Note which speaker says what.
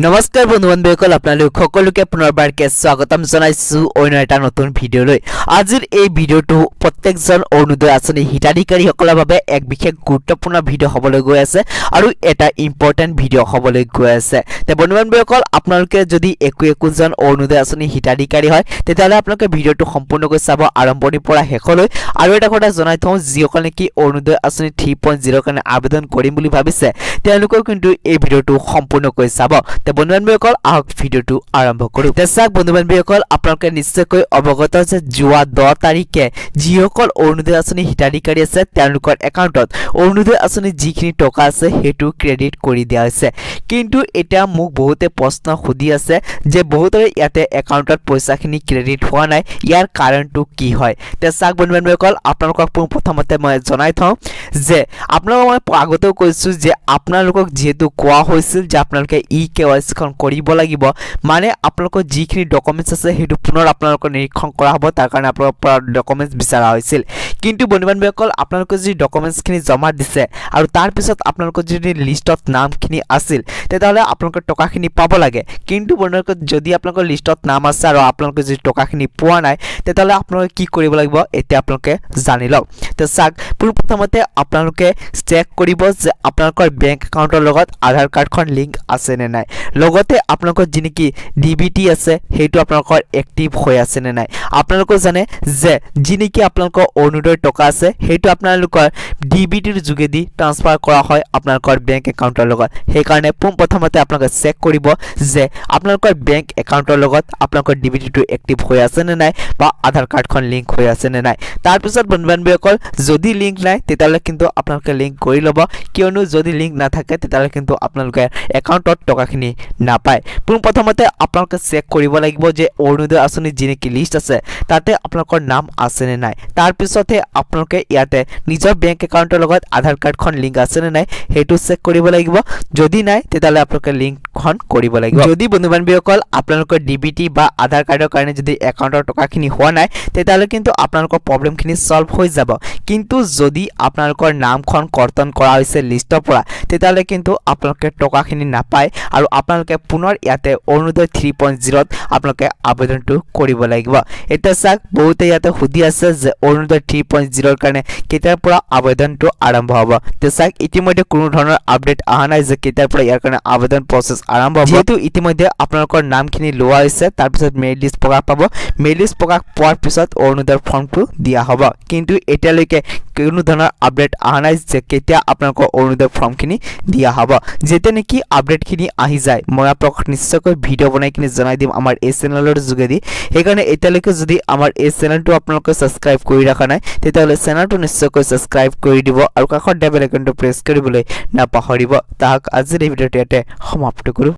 Speaker 1: নমস্কাৰ বন্ধু বান্ধৱীসকল, আপোনালোক সকলোকে পুনৰবাৰকে স্বাগতম জনাইছো অন্য এটা নতুন ভিডিঅ'লৈ। আজিৰ এই ভিডিঅ'টো প্ৰত্যেকজন অৰুণোদয় আঁচনি হিতাধিকাৰীসকলৰ বাবে এক বিশেষ গুৰুত্বপূৰ্ণ ভিডিঅ' হ'বলৈ গৈ আছে আৰু এটা ইম্পৰ্টেণ্ট ভিডিঅ' হ'বলৈ গৈ আছে। তে বন্ধু বান্ধৱীসকল, আপোনালোকে যদি একোজন অৰুণোদয় আঁচনি হিতাধিকাৰী হয় তেতিয়াহ'লে আপোনালোকে ভিডিঅ'টো সম্পূৰ্ণকৈ চাব আৰম্ভণিৰ পৰা শেষলৈ। আৰু এটা কথা জনাই থওঁ, যিসকল নেকি অৰুণোদয় আঁচনি 3.0 কাৰণে আবেদন কৰিম বুলি ভাবিছে তেওঁলোকেও কিন্তু এই ভিডিঅ'টো সম্পূৰ্ণকৈ চাব। তে বন্ধু বান্ধৱীসকল, আহক ভিডিঅ'টো আৰম্ভ কৰোঁ। চাওক বন্ধু বান্ধৱীসকল, আপোনালোকে নিশ্চয়কৈ অৱগত যে যোৱা 10 তাৰিখে যিসকল অৰুণোদয় আঁচনি হিতাধিকাৰী আছে তেওঁলোকৰ একাউণ্টত অৰুণোদয় আঁচনি যিখিনি টকা আছে সেইটো ক্ৰেডিট কৰি দিয়া হৈছে। কিন্তু এতিয়া মোক বহুতে প্ৰশ্ন সুধি আছে যে বহুতৰে ইয়াতে একাউণ্টত পইচাখিনি ক্ৰেডিট হোৱা নাই, ইয়াৰ কাৰণটো কি হয়? তে চাওক বন্ধু বান্ধৱীসকল, আপোনালোকক প্ৰথমতে মই জনাই থওঁ যে আপোনালোকক মই আগতেও কৈছোঁ যে আপোনালোকক যিহেতু কোৱা হৈছিল যে আপোনালোকে KYC খন কৰিব লাগিব, মানে আপোনালোকৰ যিখিনি ডকুমেণ্টছ আছে সেইটো পুনৰ আপোনালোকৰ নিৰীক্ষণ কৰা হ'ব, তাৰ কাৰণে আপোনালোকৰ পৰা ডকুমেণ্টছ বিচৰা হৈছিল। কিন্তু বন্ধু বান্ধৱীসকল, আপোনালোকে যি ডকুমেণ্টছখিনি জমা দিছে আৰু তাৰপিছত আপোনালোকৰ যদি লিষ্টত নামখিনি আছিল তেতিয়াহ'লে আপোনালোকৰ টকাখিনি পাব লাগে। কিন্তু বন্ধু বান্ধৱীসকল, যদি আপোনালোকৰ লিষ্টত নাম আছে আৰু আপোনালোকে যদি টকাখিনি পোৱা নাই তেতিয়াহ'লে আপোনালোকে কি কৰিব লাগিব এতিয়া আপোনালোকে জানি লওক। তো চাওক, পোনপ্ৰথমতে আপোনালোকে চেক কৰিব যে আপোনালোকৰ বেংক একাউণ্টৰ লগত আধাৰ কাৰ্ডখন লিংক আছে নে নাই, লগতে আপোনালোকৰ যি নেকি DBT আছে সেইটো আপোনালোকৰ এক্টিভ হৈ আছে নে নাই। আপোনালোকে জানে যে যি নেকি আপোনালোকৰ অৰুণোদয়ৰ টকা আছে সেইটো আপোনালোকৰ DBTৰ যোগেদি ট্ৰান্সফাৰ কৰা হয় আপোনালোকৰ বেংক একাউণ্টৰ লগত। সেইকাৰণে পোনপ্ৰথমতে আপোনালোকে চেক কৰিব যে আপোনালোকৰ বেংক একাউণ্টৰ লগত আপোনালোকৰ DBTটো এক্টিভ হৈ আছে নে নাই বা আধাৰ কাৰ্ডখন লিংক হৈ আছে নে নাই। তাৰপিছত বন্ধু বান্ধৱীসকল, যদি লিংক নাই তেতিয়াহ'লে কিন্তু আপোনালোকে লিংক কৰি ল'ব, কিয়নো যদি লিংক নাথাকে তেতিয়াহ'লে কিন্তু আপোনালোকে একাউণ্টত টকাখিনি নাপায়। পোনপ্ৰথমতে আপোনালোকে চেক কৰিব লাগিব যে অৰুণোদয় আঁচনি যি নেকি লিষ্ট আছে তাতে আপোনালোকৰ নাম আছে নে নাই। তাৰপিছতহে আপোনালোকে ইয়াতে নিজৰ বেংক একাউণ্টৰ লগত আধাৰ কাৰ্ডখন লিংক আছে নে নাই সেইটো চেক কৰিব লাগিব। যদি নাই তেতিয়াহ'লে আপোনালোকে লিংকখন কৰিব লাগিব। যদি বন্ধু বান্ধৱীসকল আপোনালোকৰ DBT বা আধাৰ কাৰ্ডৰ কাৰণে যদি একাউণ্টৰ টকাখিনি হোৱা নাই তেতিয়াহ'লে কিন্তু আপোনালোকৰ প্ৰব্লেমখিনি ছল্ভ হৈ যাব। কিন্তু যদি আপোনালোকৰ নামখন কৰ্তন কৰা হৈছে লিষ্টৰ পৰা তেতিয়াহ'লে কিন্তু আপোনালোকে টকাখিনি নাপায় আৰু আপোনালোকে পুনৰ ইয়াতে অৰুণোদয় 3.0ত আপোনালোকে আবেদনটো কৰিব লাগিব। এতিয়া চাওক, বহুতে ইয়াতে সুধি আছে যে অৰুণোদয় 3.0ৰ কাৰণে কেতিয়াৰ পৰা আবেদনটো আৰম্ভ হ'ব। তো চাওক, ইতিমধ্যে কোনো ধৰণৰ আপডেট অহা নাই যে কেতিয়াৰ পৰা ইয়াৰ কাৰণে আবেদন প্ৰচেছ আৰম্ভ হ'ব। যিহেতু ইতিমধ্যে আপোনালোকৰ নামখিনি লোৱা হৈছে, তাৰপিছত মেৰিট লিষ্ট প্ৰকাশ পাব, মেৰিট লিষ্ট প্ৰকাশ পোৱাৰ পিছত অৰুণোদয়ৰ ফৰ্মটো দিয়া হ'ব। কিন্তু এতিয়ালৈকে কোনো ধৰণৰ আপডেট অহা নাই যে কেতিয়া আপোনালোকৰ অৰুণোদয় ফৰ্মখিনি দিয়া হ'ব। যেতিয়া নেকি আপডেটখিনি আহি যায় মই আপোনালোকক নিশ্চয়কৈ ভিডিঅ' বনাই কিনে জনাই দিম আমাৰ এই চেনেলৰ যোগেদি। সেইকাৰণে এতিয়ালৈকে যদি আমাৰ এই চেনেলটো আপোনালোকে ছাবস্ক্ৰাইব কৰি ৰখা নাই তেতিয়াহ'লে চেনেলটো নিশ্চয়কৈ ছাবস্ক্ৰাইব কৰি দিব আৰু কাষত দিয়া বেল আইকনটো প্ৰেছ কৰিবলৈ নাপাহৰিব। তাক আজিৰ এই ভিডিঅ'টো ইয়াতে সমাপ্ত কৰোঁ।